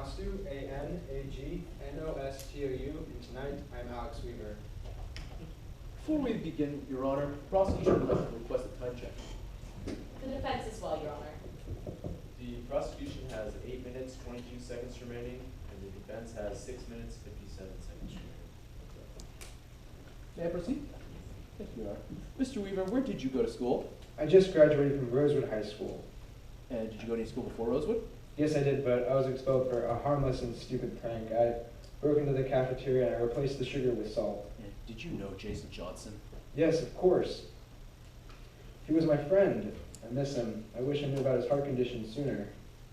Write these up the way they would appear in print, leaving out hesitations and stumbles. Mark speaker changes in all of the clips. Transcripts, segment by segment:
Speaker 1: Anagnostou, Anagnostou, and tonight I'm Alex Weaver.
Speaker 2: Before we begin, Your Honor, prosecution would like to request a time check.
Speaker 3: The defense as well, Your Honor.
Speaker 4: The prosecution has 8 minutes, 22 seconds remaining, and the defense has 6 minutes, 57 seconds remaining.
Speaker 2: May I proceed? Thank you, Your Honor. Mr. Weaver, where did you go to school?
Speaker 1: I just graduated from Rosewood High School.
Speaker 2: And did you go to any school before Rosewood?
Speaker 1: Yes, I did, but I was expelled for a harmless and stupid prank. I broke into the cafeteria and I replaced the sugar with salt.
Speaker 2: And did you know Jason Johnson?
Speaker 1: Yes, of course. He was my friend. I miss him. I wish I knew about his heart condition sooner.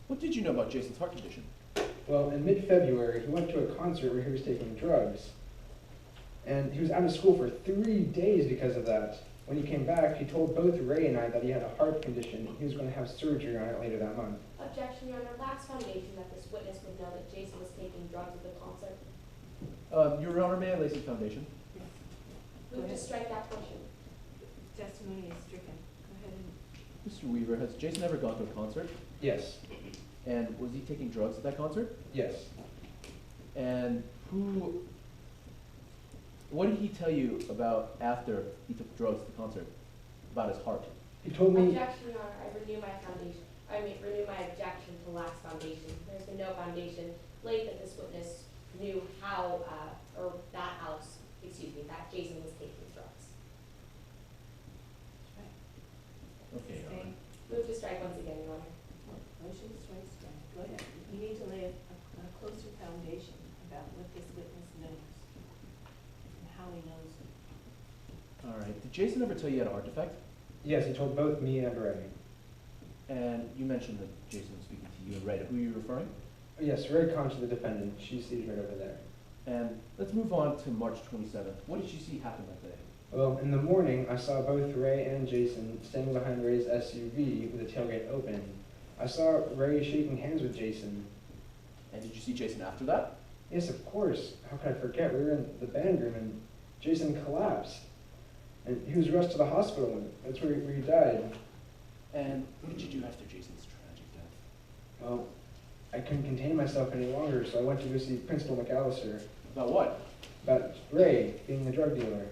Speaker 2: What did you know about Jason's heart condition?
Speaker 1: Well, in mid-February, he went to a concert where he was taking drugs. And he was out of school for 3 days because of that. When he came back, he told both Ray and I that he had a heart condition and he was going to have surgery on it later that month.
Speaker 3: Objection, Your Honor. Lacks foundation that this witness would know that Jason was taking drugs at the concert.
Speaker 2: Your Honor, may I lay some foundation?
Speaker 3: Move to strike that portion.
Speaker 5: Testimony is stricken. Go ahead and.
Speaker 2: Mr. Weaver, has Jason ever gone to a concert?
Speaker 1: Yes.
Speaker 2: And was he taking drugs at that concert?
Speaker 1: Yes.
Speaker 2: And what did he tell you about after he took drugs at the concert? About his heart?
Speaker 1: He told me...
Speaker 3: Objection, Your Honor. I renew my foundation. Renew my objection to lax foundation. There's been no foundation laid that this witness knew how, that Jason was taking drugs.
Speaker 2: Okay, Your Honor.
Speaker 3: Move to strike once again, Your Honor.
Speaker 5: Motion to strike strike. Go ahead. You need to lay a closer foundation about what this witness knows and how he knows it.
Speaker 2: All right. Did Jason ever tell you he had a heart defect?
Speaker 1: Yes, he told both me and Ray.
Speaker 2: And you mentioned that Jason was speaking to you and Ray. Who are you referring?
Speaker 1: Yes, Ray Concha, the defendant. She's seated right over there.
Speaker 2: And let's move on to March 27th. What did you see happen that day?
Speaker 1: Well, in the morning, I saw both Ray and Jason standing behind Ray's SUV with the tailgate open. I saw Ray shaking hands with Jason.
Speaker 2: And did you see Jason after that?
Speaker 1: Yes, of course. How could I forget? We were in the band room and Jason collapsed. And he was rushed to the hospital and that's where he died.
Speaker 2: And what did you do after Jason's tragic death?
Speaker 1: Well, I couldn't contain myself any longer, so I went to go see Principal McAllister
Speaker 2: About what?
Speaker 1: about Ray being the drug dealer.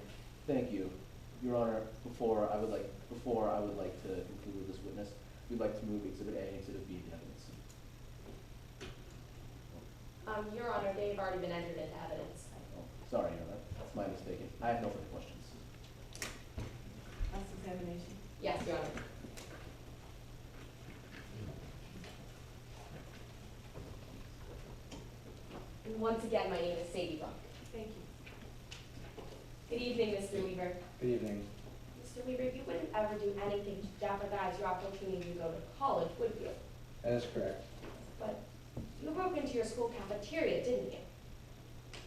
Speaker 2: Thank you. Your Honor, before I would like to conclude with this witness, we'd like to move Exhibit A and Exhibit B to evidence.
Speaker 3: Your Honor, they've already been entered into evidence.
Speaker 2: Sorry, Your Honor. That's my mistake. I have no further questions.
Speaker 5: Cross-examination.
Speaker 3: Yes, Your Honor. And once again, my name is Sadie Buck.
Speaker 5: Thank you.
Speaker 3: Good evening, Mr. Weaver.
Speaker 1: Good evening.
Speaker 3: Mr. Weaver, you wouldn't ever do anything to jeopardize your opportunity to go to college, would you?
Speaker 1: That is correct.
Speaker 3: But you broke into your school cafeteria, didn't you?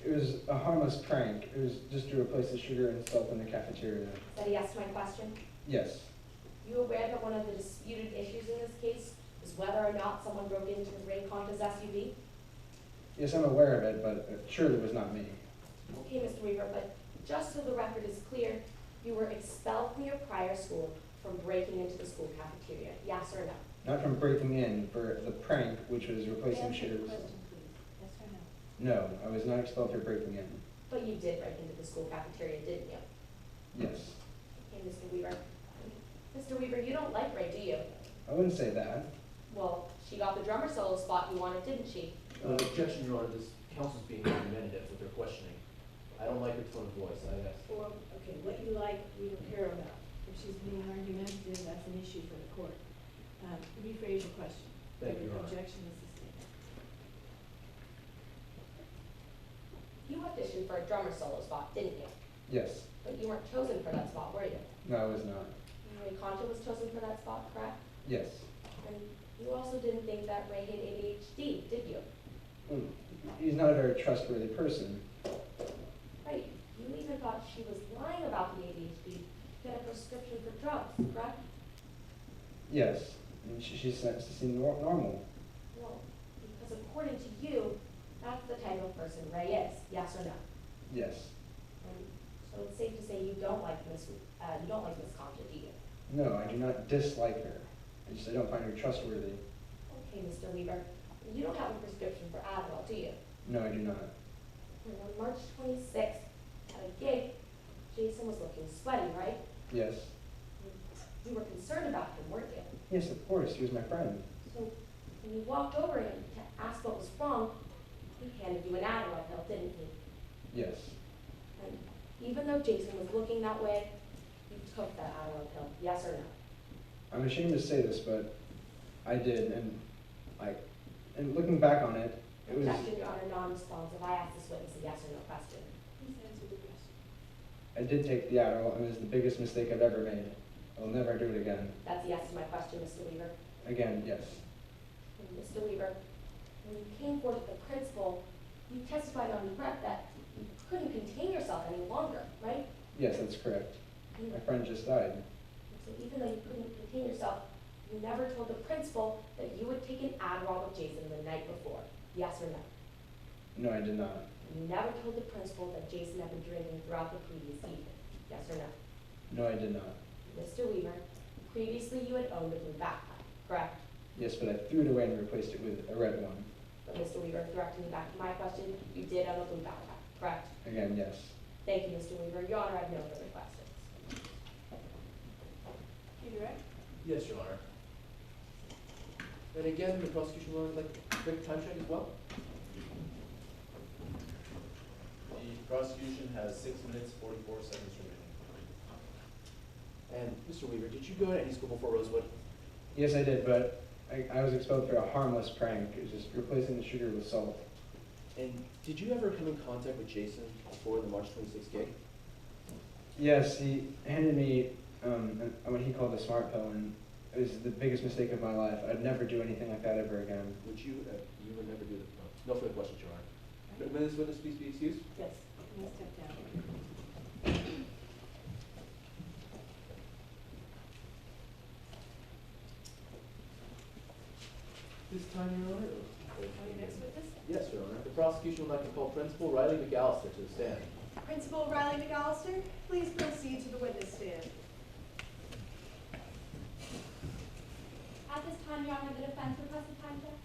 Speaker 1: It was a harmless prank. It was just to replace the sugar and salt in the cafeteria.
Speaker 3: Is that a yes to my question?
Speaker 1: Yes.
Speaker 3: You aware that one of the disputed issues in this case is whether or not someone broke into Ray Concha's SUV?
Speaker 1: Yes, I'm aware of it, but it surely was not me.
Speaker 3: Okay, Mr. Weaver, but just so the record is clear, you were expelled from your prior school from breaking into the school cafeteria, yes or no?
Speaker 1: Not from breaking in, for the prank, which was replacing
Speaker 5: Answer
Speaker 1: sugar
Speaker 5: the
Speaker 1: with salt.
Speaker 5: question, please. Yes or no?
Speaker 1: No, I was not expelled for breaking in.
Speaker 3: But you did break into the school cafeteria, didn't you?
Speaker 1: Yes.
Speaker 3: Okay, Mr. Weaver. Mr. Weaver, you don't like Ray, do you?
Speaker 1: I wouldn't say that.
Speaker 3: Well, she got the drummer solo spot you wanted, didn't she?
Speaker 4: Objection, Your Honor. This counsel's being argumentative with their questioning. I don't like her tone of voice.
Speaker 5: Well, okay, what you like, we don't care about. If she's being argumentative, that's an issue for the court. Rephrase your question.
Speaker 4: Thank you, Your Honor.
Speaker 5: Objection is sustained.
Speaker 3: You auditioned for a drummer solo spot, didn't you?
Speaker 1: Yes.
Speaker 3: But you weren't chosen for that spot, were you?
Speaker 1: No, I was not.
Speaker 3: Ray Concha was chosen for that spot, correct?
Speaker 1: Yes.
Speaker 3: And you also didn't think that Ray had ADHD, did you?
Speaker 1: Well, he's not a very trustworthy person.
Speaker 3: Right. You even thought she was lying about the ADHD to get a prescription for drugs, correct?
Speaker 1: Yes. And she said to seem normal.
Speaker 3: Well, because according to you, that's the type of person Ray is, yes or no?
Speaker 1: Yes.
Speaker 3: And so it's safe to say you don't like Miss Concha, do you?
Speaker 1: No, I do not dislike her. I don't find her trustworthy.
Speaker 3: Okay, Mr. Weaver. You don't have a prescription for Adderall, do you?
Speaker 1: No, I do not.
Speaker 3: And on March 26th, at a gig, Jason was looking sweaty, right?
Speaker 1: Yes.
Speaker 3: You were concerned about him, weren't you?
Speaker 1: Yes, of course, he was my friend.
Speaker 3: So when you walked over him to ask what was wrong, he handed you an Adderall pill, didn't he?
Speaker 1: Yes.
Speaker 3: And even though Jason was looking that way, you took that Adderall pill, yes or no?
Speaker 1: I'm ashamed to say this, but I did, and looking back on it, it was,
Speaker 3: Objection, Your Honor, non-responsive. I asked this witness a yes or no question.
Speaker 5: Please answer the question.
Speaker 1: I did take the Adderall, and it was the biggest mistake I've ever made. I'll never do it again.
Speaker 3: That's a yes to my question, Mr. Weaver.
Speaker 1: Again, yes.
Speaker 3: And Mr. Weaver, when you came forward to the principal, you testified on regret that you couldn't contain yourself any longer, right?
Speaker 1: Yes, that's correct.
Speaker 3: You-
Speaker 1: My friend just died.
Speaker 3: So even though you couldn't contain yourself, you never told the principal that you had taken Adderall with Jason the night before, yes or no?
Speaker 1: No, I did not.
Speaker 3: You never told the principal that Jason had been drinking throughout the previous evening, yes or no?
Speaker 1: No, I did not.
Speaker 3: Mr. Weaver, previously you had owned a blue backpack, correct?
Speaker 1: Yes, but I threw it away and replaced it with a red one.
Speaker 3: But Mr. Weaver, directing me back to my question, you did own a blue backpack, correct?
Speaker 1: Again, yes.
Speaker 3: Thank you, Mr. Weaver. Your Honor, I have no further questions.
Speaker 5: Redirect?
Speaker 2: Yes, Your Honor. And again, the prosecution will like a quick time check as well.
Speaker 4: The prosecution has 6 minutes, 44 seconds remaining.
Speaker 2: And Mr. Weaver, did you go to any school before Rosewood?
Speaker 1: Yes, I did, but I was expelled for a harmless prank. It was just replacing the sugar with salt.
Speaker 2: And did you ever come in contact with Jason before the March 26th gig?
Speaker 1: Yes, he handed me what he called a smart pill, and it was the biggest mistake of my life. I'd never do anything like that ever again.
Speaker 2: Would you would never do that? No further questions, Your Honor. May this witness please be excused?
Speaker 3: Yes.
Speaker 5: Can you step down?
Speaker 2: This time, Your Honor.
Speaker 5: Are you next witness?
Speaker 2: Yes, Your Honor. The prosecution would like to call Principal Riley McAllister to the stand.
Speaker 6: Principal Riley McAllister, please proceed to the witness stand.
Speaker 3: At this time, Your Honor, the defense requested time check.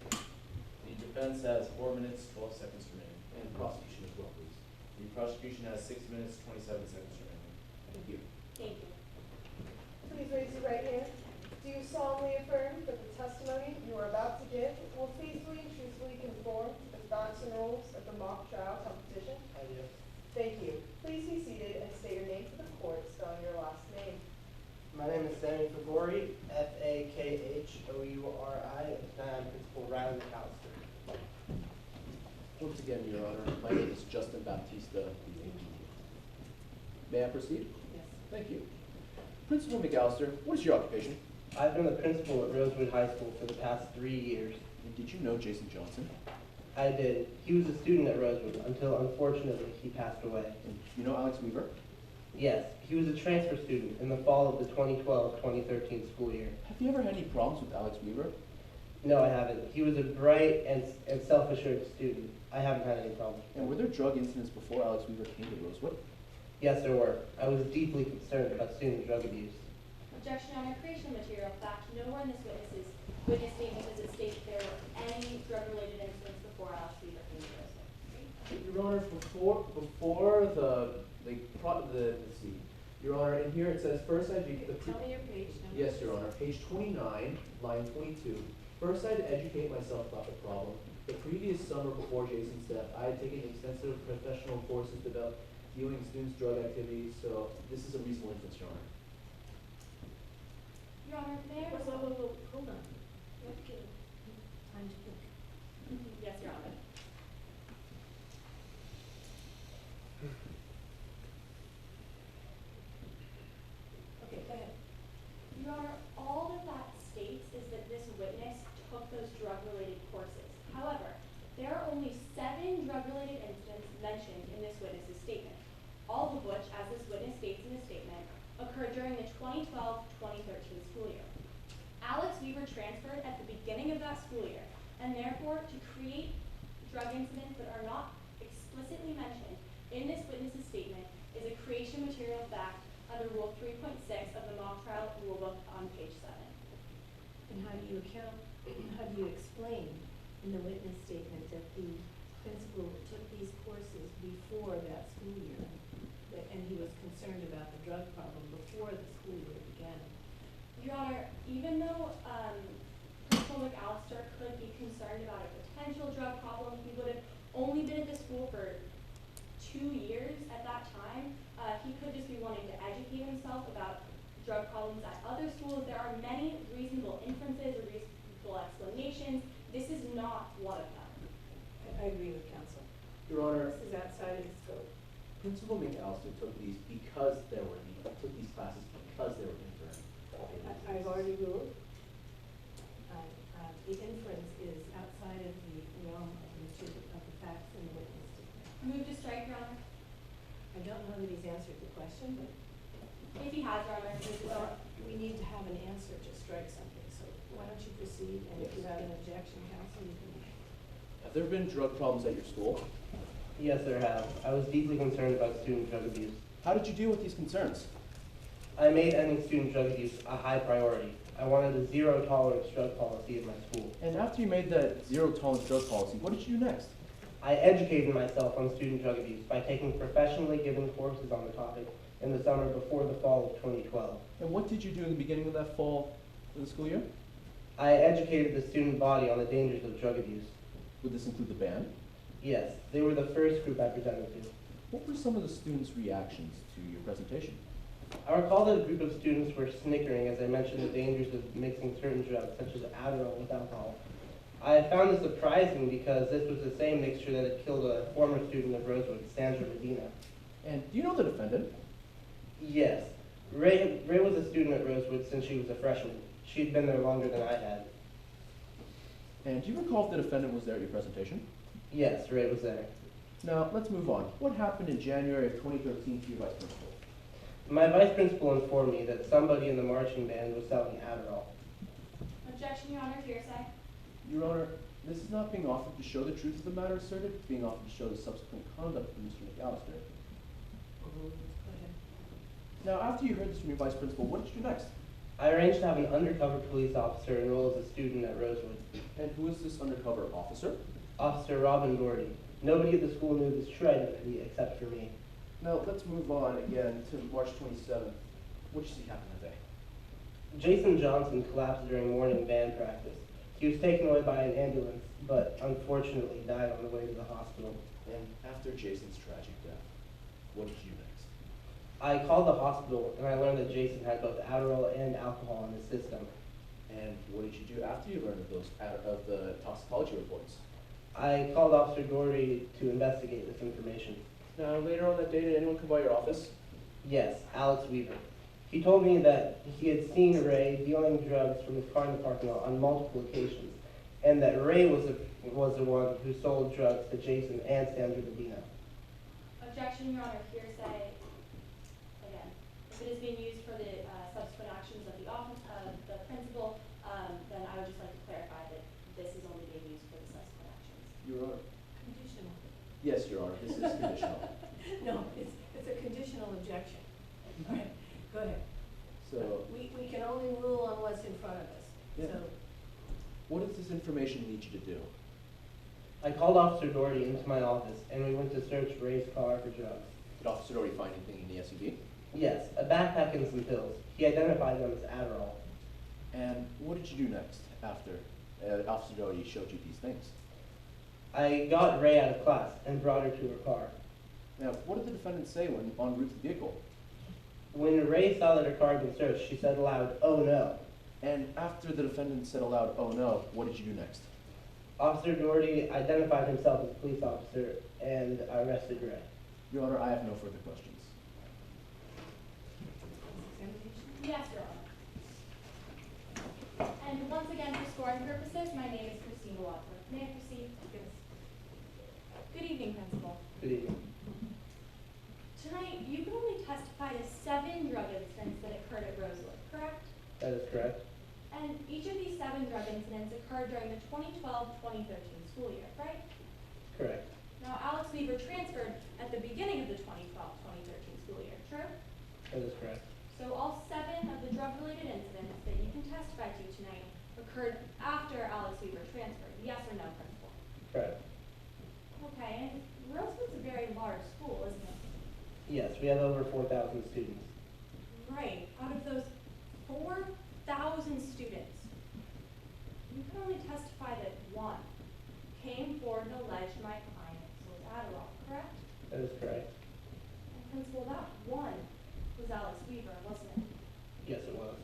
Speaker 4: The defense has 4 minutes, 12 seconds remaining.
Speaker 2: And prosecution as well, please.
Speaker 4: The prosecution has 6 minutes, 27 seconds remaining.
Speaker 2: Thank you.
Speaker 3: Thank you.
Speaker 6: Please raise your right hand. Do you solemnly affirm that the testimony you are about to give will faithfully and truthfully conform to the facts and rules of the mock trial competition?
Speaker 2: I do.
Speaker 6: Thank you. Please be seated and state your name for the court, spelling your last name.
Speaker 7: My name is Sammy Fagori, Fakhouri, and I'm Principal Riley McAllister.
Speaker 2: Once again, Your Honor, my name is Justin Baptista, the AG. May I proceed?
Speaker 5: Yes.
Speaker 2: Thank you. Principal McAllister, what is your occupation?
Speaker 7: I've been the principal at Rosewood High School for the past 3 years.
Speaker 2: And did you know Jason Johnson?
Speaker 7: I did. He was a student at Rosewood until, unfortunately, he passed away.
Speaker 2: And you know Alex Weaver?
Speaker 7: Yes, he was a transfer student in the fall of the 2012-2013 school year.
Speaker 2: Have you ever had any problems with Alex Weaver?
Speaker 7: No, I haven't. He was a bright and self-assured student. I haven't had any problems.
Speaker 2: And were there drug incidents before Alex Weaver came to Rosewood?
Speaker 7: Yes, there were. I was deeply concerned about student drug abuse.
Speaker 3: Objection on creation of material fact. Nowhere in this witness statement does it state that there were any drug-related incidents before Alex Weaver came to Rosewood.
Speaker 2: Your Honor, before let's see. Your Honor, in here it says first
Speaker 5: Okay, tell me your page number.
Speaker 2: Yes, Your Honor, page 29, line 22. First, I had to educate myself about the problem. The previous summer before Jason's death, I had taken extensive professional courses about dealing with students' drug activities, so this is a reasonable inference, Your Honor.
Speaker 3: Your Honor, may I
Speaker 5: Whoa, hold on. You have to give him time to think.
Speaker 3: Yes, Your Honor.
Speaker 5: Okay, go ahead.
Speaker 3: Your Honor, all that states is that this witness took those drug-related courses. However, there are only 7 drug-related incidents mentioned in this witness's statement, all of which, as this witness states in his statement, occurred during the 2012-2013 school year. Alex Weaver transferred at the beginning of that school year, and therefore, to create drug incidents that are not explicitly mentioned in this witness's statement is a creation material fact under Rule 3.6 of the mock trial rulebook on page 7.
Speaker 5: And how do you account, how do you explain in the witness statement that the principal took these courses before that school year? And he was concerned about the drug problem before the school year began?
Speaker 3: Your Honor, even though Principal McAllister could be concerned about a potential drug problem, he would have only been at the school for 2 years at that time. He could just be wanting to educate himself about drug problems at other schools. There are many reasonable inferences or reasonable explanations. This is not one of them.
Speaker 5: I agree with counsel.
Speaker 2: Your Honor,
Speaker 5: This is outside of the scope.
Speaker 2: Principal McAllister took these because there were took these classes because they were intern.
Speaker 5: I've already ruled. The inference is outside of the realm of the facts in the witness statement.
Speaker 3: Move to strike, Your Honor.
Speaker 5: I don't know that he's answered the question, but,
Speaker 3: If he has, Your Honor, move to strike.
Speaker 5: well, we need to have an answer to strike something, so why don't you proceed, and if you have an objection, counsel, you can.
Speaker 2: Have there been drug problems at your school?
Speaker 7: Yes, there have. I was deeply concerned about student drug abuse.
Speaker 2: How did you deal with these concerns?
Speaker 7: I made ending student drug abuse a high priority. I wanted a zero tolerance drug policy at my school.
Speaker 2: And after you made that zero tolerance drug policy, what did you do next?
Speaker 7: I educated myself on student drug abuse by taking professionally given courses on the topic in the summer before the fall of 2012.
Speaker 2: And what did you do in the beginning of that fall of the school year?
Speaker 7: I educated the student body on the dangers of drug abuse.
Speaker 2: Would this include the band?
Speaker 7: Yes, they were the first group I presented to.
Speaker 2: What were some of the students' reactions to your presentation?
Speaker 7: I recall that a group of students were snickering as I mentioned the dangers of mixing certain drugs, such as Adderall, with alcohol. I found this surprising because this was the same mixture that had killed a former student of Rosewood, Sandra Medina.
Speaker 2: And do you know the defendant?
Speaker 7: Yes, Ray was a student at Rosewood since she was a freshman. She'd been there longer than I had.
Speaker 2: And do you recall if the defendant was there at your presentation?
Speaker 7: Yes, Ray was there.
Speaker 2: Now, let's move on. What happened in January of 2013 to your vice principal?
Speaker 7: My vice principal informed me that somebody in the marching band was selling Adderall.
Speaker 3: Objection, Your Honor, hearsay.
Speaker 2: Your Honor, this is not being offered to show the truth of the matter asserted, it's being offered to show the subsequent conduct of Mr. McAllister.
Speaker 5: Go ahead.
Speaker 2: Now, after you heard this from your vice principal, what did you do next?
Speaker 7: I arranged to have an undercover police officer enroll as a student at Rosewood.
Speaker 2: And who is this undercover officer?
Speaker 7: Officer Robin Gordy. Nobody at the school knew this shred of it except for me.
Speaker 2: Now, let's move on again to March 27th. What did you see happen that day?
Speaker 7: Jason Johnson collapsed during morning band practice. He was taken away by an ambulance, but unfortunately died on the way to the hospital.
Speaker 2: And after Jason's tragic death, what did you do next?
Speaker 7: I called the hospital and I learned that Jason had both Adderall and alcohol in his system.
Speaker 2: And what did you do after you learned of of the toxicology reports?
Speaker 7: I called Officer Gordy to investigate this information.
Speaker 2: Now, later on that day, did anyone come by your office?
Speaker 7: Yes, Alex Weaver. He told me that he had seen Ray dealing drugs from his car in the parking lot on multiple occasions, and that Ray was the one who sold drugs to Jason and Sandra Medina.
Speaker 3: Objection, Your Honor, hearsay. Again, if it is being used for the subsequent actions of the office of the principal, then I would just like to clarify that this is only being used for the subsequent actions.
Speaker 2: Your Honor.
Speaker 5: Conditional.
Speaker 2: Yes, Your Honor, this is conditional.
Speaker 5: No, it's a conditional objection. All right, go ahead.
Speaker 2: So,
Speaker 5: We can only rule on what's in front of us.
Speaker 2: Yeah.
Speaker 5: So,
Speaker 2: what does this information lead you to do?
Speaker 7: I called Officer Doherty into my office, and we went to search Ray's car for drugs.
Speaker 2: Did Officer Doherty find anything in the SUV?
Speaker 7: Yes, a backpack and some pills. He identified them as Adderall.
Speaker 2: And what did you do next after Officer Doherty showed you these things?
Speaker 7: I got Ray out of class and brought her to her car.
Speaker 2: Now, what did the defendant say when en route to the vehicle?
Speaker 7: When Ray saw that her car had been searched, she said aloud, "Oh no."
Speaker 2: And after the defendant said aloud, "Oh no," what did you do next?
Speaker 7: Officer Doherty identified himself as a police officer and arrested Ray.
Speaker 2: Your Honor, I have no further questions.
Speaker 5: examination?
Speaker 3: Yes, Your Honor. And once again, for scoring purposes, my name is Christina Wadsworth. May I proceed?
Speaker 5: Yes.
Speaker 3: Good evening, Principal.
Speaker 7: Good evening.
Speaker 3: Tonight, you can only testify to 7 drug incidents that occurred at Rosewood, correct?
Speaker 7: That is correct.
Speaker 3: And each of these 7 drug incidents occurred during the 2012-2013 school year, right?
Speaker 7: Correct.
Speaker 3: Now, Alex Weaver transferred at the beginning of the 2012-2013 school year, true?
Speaker 7: That is correct.
Speaker 3: So all 7 of the drug-related incidents that you can testify to tonight occurred
Speaker 8: transferred, yes or no, principal?
Speaker 7: Correct.
Speaker 8: Okay, and Rosewood's a very large school, isn't it?
Speaker 7: Yes, we have over 4,000 students.
Speaker 8: Right, out of those 4,000 students, you can only testify that one came forward and alleged my client was Adderall, correct?
Speaker 7: That is correct.
Speaker 8: And principal, that one was Alex Weaver, wasn't it?
Speaker 7: Yes, it was.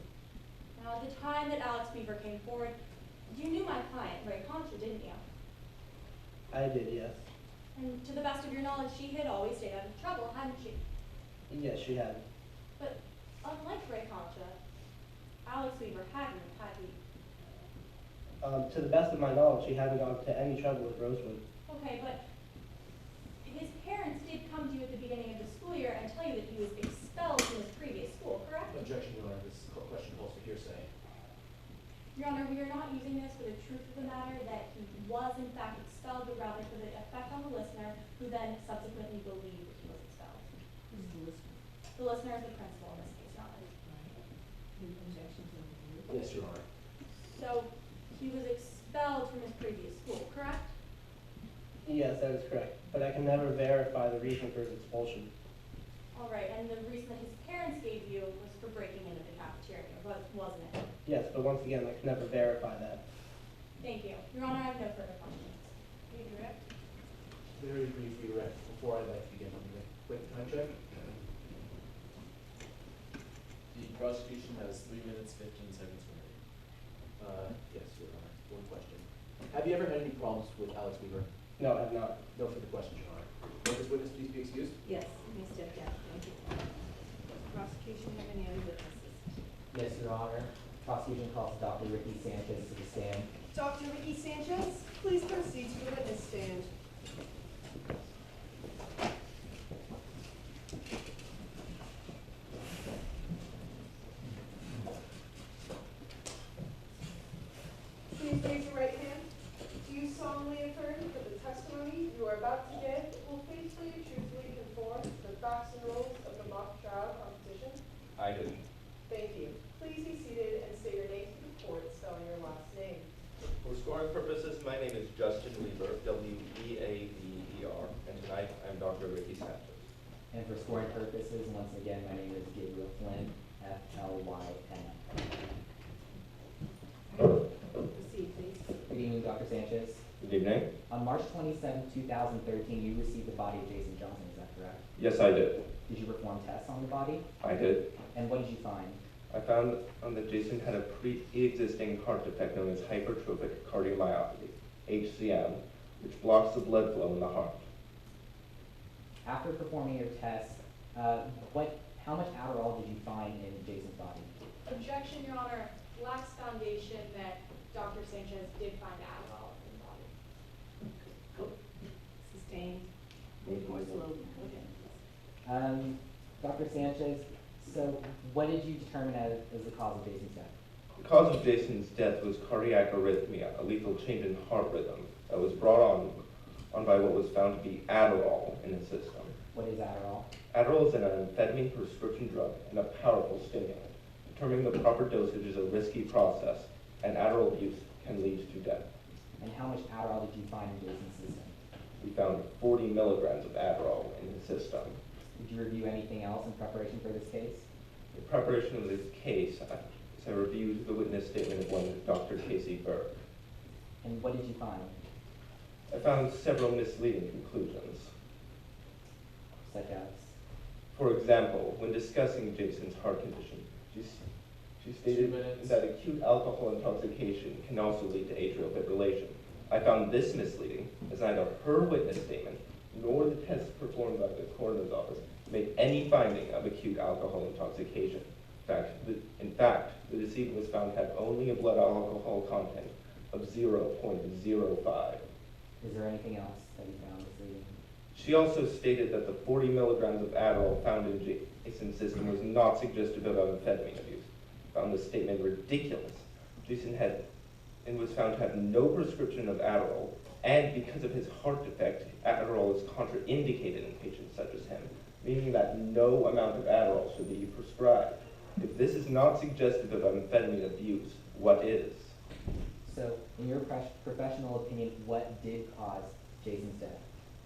Speaker 8: Now, at the time that Alex Weaver came forward, you knew my client, Ray Concha, didn't you?
Speaker 7: I did, yes.
Speaker 8: And to the best of your knowledge, she had always stayed out of trouble, hadn't she?
Speaker 7: Yes, she had.
Speaker 8: But unlike Ray Concha, Alex Weaver hadn't, had he?
Speaker 7: To the best of my knowledge, she hadn't gone to any trouble with Rosewood.
Speaker 8: Okay, but his parents did come to you at the beginning of the school year and tell you that he was expelled from his previous school, correct?
Speaker 2: Objection, Your Honor, this question calls for hearsay.
Speaker 8: Your Honor, we are not using this for the truth of the matter, that he was in fact expelled, but rather for the effect on the listener, who then subsequently believed that he was expelled.
Speaker 5: Who's the listener?
Speaker 8: The listener is the principal in this case, not me.
Speaker 5: Any objections over here?
Speaker 2: Yes, Your Honor.
Speaker 8: So, he was expelled from his previous school, correct?
Speaker 7: Yes, that is correct. But I can never verify the reason for his expulsion.
Speaker 8: All right, and the reason that his parents gave you was for breaking into the cafeteria, wasn't it?
Speaker 7: Yes, but once again, I can never verify that.
Speaker 8: Thank you. Your Honor, I have no further questions. May you direct?
Speaker 2: Very briefly, Your Honor, before I'd like to begin, I'm going to quick time check.
Speaker 4: The prosecution has 3 minutes, 15 seconds remaining.
Speaker 2: Yes, Your Honor, one question. Have you ever had any problems with Alex Weaver?
Speaker 7: No, I have not.
Speaker 2: No further questions, Your Honor. Will this witness please be excused?
Speaker 5: Yes, let me step down, thank you. Prosecution, have any other witnesses?
Speaker 9: Yes, Your Honor. Prosecution calls Dr. Ricky Sanchez to the stand.
Speaker 6: Dr. Ricky Sanchez, please proceed to the witness stand. Please raise your right hand. Do you solemnly affirm that the testimony you are about to give will faithfully and truthfully conform to the facts and rules of the mock trial competition?
Speaker 10: I do.
Speaker 6: Thank you. Please be seated and state your name to the court, spelling your last name.
Speaker 10: For scoring purposes, my name is Justin Weaver, W-E-A-V-E-R, and tonight I'm Dr. Ricky Sanchez.
Speaker 9: And for scoring purposes, once again, my name is Gabriel Flynn, F-L-Y-N.
Speaker 5: Proceed, please.
Speaker 9: Good evening, Dr. Sanchez.
Speaker 10: Good evening.
Speaker 9: On March 27, 2013, you received the body of Jason Johnson, is that correct?
Speaker 10: Yes, I did.
Speaker 9: Did you perform tests on the body?
Speaker 10: I did.
Speaker 9: And what did you find?
Speaker 10: I found that Jason had a pre-existing heart defect known as hypertrophic cardiomyopathy, HCM, which blocks the blood flow in the heart.
Speaker 9: After performing your tests, how much Adderall did you find in Jason's body?
Speaker 3: Objection, Your Honor. Lacks foundation that Dr. Sanchez did find Adderall in the body.
Speaker 5: Sustained. More slowly, okay.
Speaker 9: Dr. Sanchez, so what did you determine as the cause of Jason's death?
Speaker 10: The cause of Jason's death was cardiac arrhythmia, a lethal change in heart rhythm that was brought on by what was found to be Adderall in his system.
Speaker 9: What is Adderall?
Speaker 10: Adderall is an amphetamine prescription drug and a powerful stimulant. Determining the proper dosage is a risky process, and Adderall abuse can lead to death.
Speaker 9: And how much Adderall did you find in Jason's system?
Speaker 10: We found 40 milligrams of Adderall in his system.
Speaker 9: Did you review anything else in preparation for this case?
Speaker 10: In preparation of this case, I reviewed the witness statement of one Dr. Casey Burke.
Speaker 9: And what did you find?
Speaker 10: I found several misleading conclusions.
Speaker 9: Such as?
Speaker 10: For example, when discussing Jason's heart condition, she stated
Speaker 4: 2 minutes.
Speaker 10: that acute alcohol intoxication can also lead to atrial fibrillation. I found this misleading, as neither her witness statement nor the tests performed by the coroner's office made any finding of acute alcohol intoxication. In fact, the decedent was found to have only a blood alcohol content of 0.05.
Speaker 9: Is there anything else that you found misleading?
Speaker 10: She also stated that the 40 milligrams of Adderall found in Jason's system was not suggestive of amphetamine abuse. Found this statement ridiculous. Jason was found to have no prescription of Adderall, and because of his heart defect, Adderall is contraindicated in patients such as him, meaning that no amount of Adderall should be prescribed. If this is not suggestive of amphetamine abuse, what is?
Speaker 9: So, in your professional opinion, what did cause Jason's death?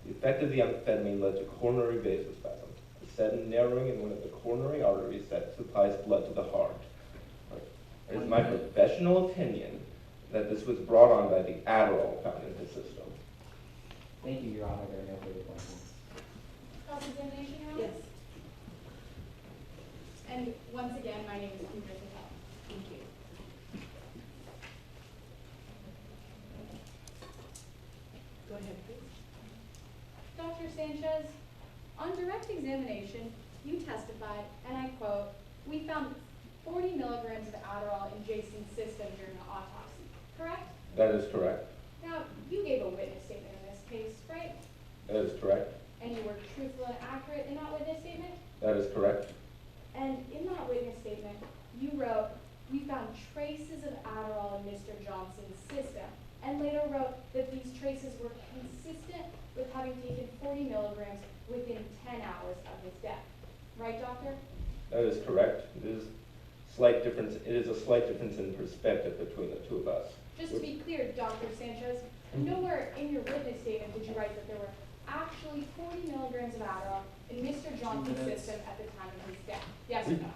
Speaker 10: The effect of the amphetamine led to coronary vasospasm, a sudden narrowing in one of the coronary arteries that supplies blood to the heart. It is my professional opinion that this was brought on by the Adderall found in his system.
Speaker 9: Thank you, Your Honor. There are no further questions.
Speaker 8: Cross-examination, Your Honor?
Speaker 5: Yes,
Speaker 8: And once again, my name is Kendra Patel.
Speaker 5: thank you. Go ahead, please.
Speaker 8: Dr. Sanchez, on direct examination, you testified, and I quote, "We found 40 milligrams of Adderall in Jason's system during the autopsy," correct?
Speaker 10: That is correct.
Speaker 8: Now, you gave a witness statement in this case, right?
Speaker 10: That is correct.
Speaker 8: And you were truthful and accurate in that witness statement?
Speaker 10: That is correct.
Speaker 8: And in that witness statement, you wrote, "We found traces of Adderall in Mr. Johnson's system," and later wrote that these traces were consistent with having taken 40 milligrams within 10 hours of his death. Right, doctor?
Speaker 10: That is correct. It is slight difference. It is a slight difference in perspective between the two of us.
Speaker 8: Just to be clear, Dr. Sanchez, nowhere in your witness statement did you write that there were actually 40 milligrams of Adderall in Mr. Johnson's system at the time of his death. Yes or no?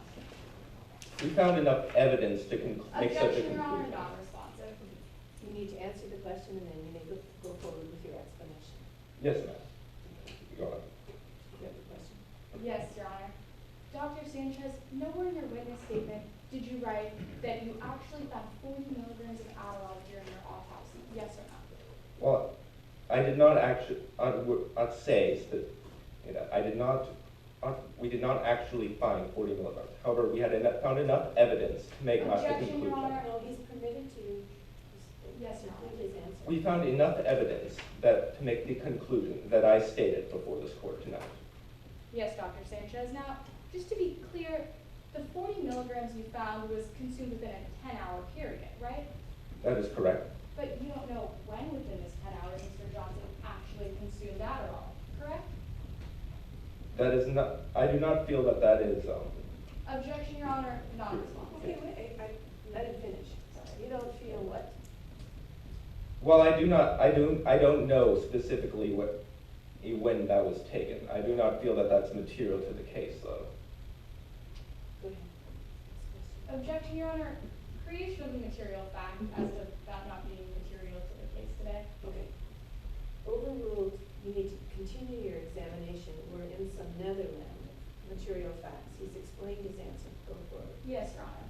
Speaker 10: We found enough evidence to make such a
Speaker 8: Objection, Your Honor,
Speaker 10: conclusion.
Speaker 8: non-responsive.
Speaker 5: You need to answer the question, and then you may go forward with your explanation.
Speaker 10: Yes, ma'am. Go on.
Speaker 5: You have a question?
Speaker 8: Yes, Your Honor. Dr. Sanchez, nowhere in your witness statement did you write that you actually found 40 milligrams of Adderall during your autopsy. Yes or no?
Speaker 10: Well, I did not actually, I'd say that, I did not, we did not actually find 40 milligrams. However, we had found enough evidence to make us the
Speaker 8: Objection, Your
Speaker 10: conclusion.
Speaker 8: Honor.
Speaker 5: No, he's permitted to
Speaker 8: Yes, Your Honor.
Speaker 5: complete his answer.
Speaker 10: We found enough evidence to make the conclusion that I stated before this court tonight.
Speaker 8: Yes, Dr. Sanchez. Now, just to be clear, the 40 milligrams you found was consumed within a 10-hour period, right?
Speaker 10: That is correct.
Speaker 8: But you don't know when within this 10 hours Mr. Johnson actually consumed Adderall, correct?
Speaker 10: That is not, I do not feel that that is,
Speaker 8: Objection, Your Honor, non-responsive.
Speaker 5: Okay, wait, let him finish. Sorry, you don't feel what?
Speaker 10: well, I don't know specifically when that was taken. I do not feel that that's material to the case, though.
Speaker 5: Go ahead.
Speaker 8: Objection, Your Honor. Creation of the material fact as to that not being material to the case today.
Speaker 5: Okay. Overruled, you need to continue your examination. We're in some netherland, material facts. He's explained his answer. Go forward.
Speaker 8: Yes, Your Honor.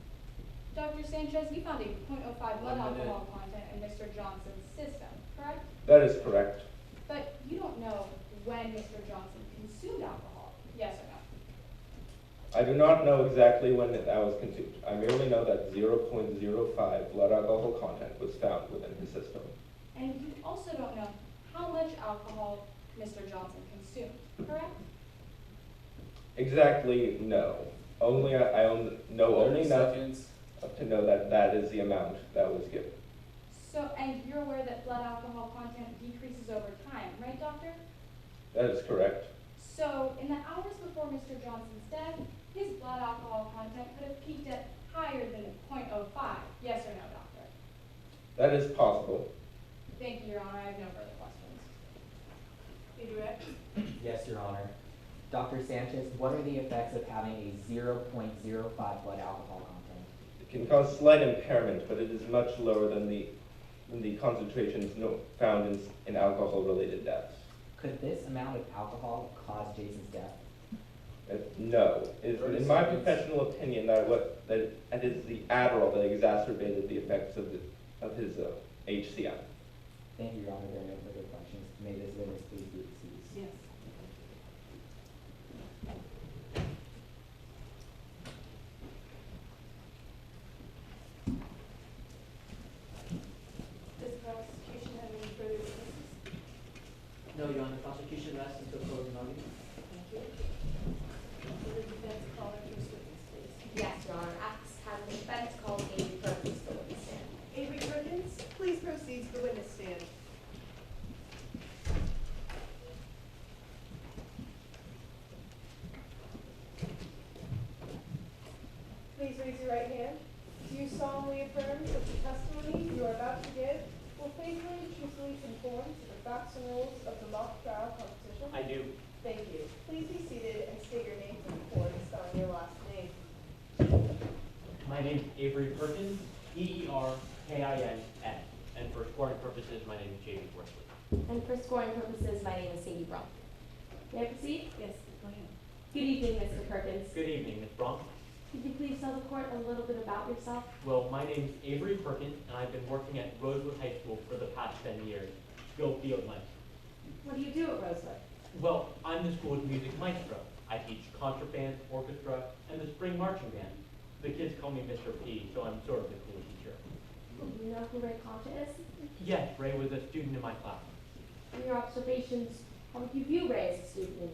Speaker 8: Dr. Sanchez, you found a 0.05 blood
Speaker 4: 1 minute.
Speaker 8: alcohol content in Mr. Johnson's system, correct?
Speaker 10: That is correct.
Speaker 8: But you don't know when Mr. Johnson consumed alcohol, yes or no?
Speaker 10: I do not know exactly when that was consumed. I merely know that 0.05 blood alcohol content was found within his system.
Speaker 8: And you also don't know how much alcohol Mr. Johnson consumed, correct?
Speaker 10: Exactly, no. Only know only
Speaker 4: 30
Speaker 10: enough
Speaker 4: seconds.
Speaker 10: to know that that is the amount that was given.
Speaker 8: So, and you're aware that blood alcohol content decreases over time, right, doctor?
Speaker 10: That is correct.
Speaker 8: So, in the hours before Mr. Johnson's death, his blood alcohol content could have peaked at higher than 0.05, yes or no, doctor?
Speaker 10: That is possible.
Speaker 8: Thank you, Your Honor, I have no further questions.
Speaker 5: Redirect.
Speaker 9: Yes, Your Honor. Dr. Sanchez, what are the effects of having a 0.05 blood alcohol content?
Speaker 10: It can cause slight impairment, but it is much lower than the concentrations found in alcohol-related deaths.
Speaker 9: Could this amount of alcohol cause Jason's death?
Speaker 10: No. It is
Speaker 4: 30
Speaker 10: in my
Speaker 4: seconds.
Speaker 10: professional opinion that it is the Adderall that exacerbated the effects of his HCM.
Speaker 9: Thank you, Your Honor. There are no further questions. May this witness please be excused.
Speaker 5: Yes. Does the prosecution have any further witnesses?
Speaker 2: No, Your Honor, prosecution rests until closing argument.
Speaker 5: Thank you. Will the defense call our first witness, please?
Speaker 3: Yes, Your Honor. Acts have the defense called Avery Perkins to the witness stand.
Speaker 6: Avery Perkins, please proceed to the witness stand. Please raise your right hand. Do you solemnly affirm that the testimony you are about to facts and rules of the mock trial competition?
Speaker 11: I do.
Speaker 6: Thank you. Please be seated and state your name for the record and spelling your last name.
Speaker 11: My name's Avery Perkins, Eerkins, and for scoring purposes, my name is Jamie Worsley.
Speaker 3: And for scoring purposes, my name is Sadie Brunk. May I proceed?
Speaker 5: Yes, go ahead.
Speaker 3: Good evening, Mr. Perkins.
Speaker 11: Good evening, Ms. Bronk.
Speaker 3: Could you please tell the court a little bit about yourself?
Speaker 11: Well, my name's Avery Perkins, and I've been working at Rosewood High School for the past 10 years, Bill Fieldman.
Speaker 3: What do you do at Rosewood?
Speaker 11: Well, I'm the school's music maestro. I teach contraband, orchestra, and the spring marching band. The kids call me Mr. P, so I'm sort of the cool teacher.
Speaker 3: Do you know who Ray Concha is?
Speaker 11: Yes, Ray was a student in my class.
Speaker 3: In your observations, how would you view Ray as a student in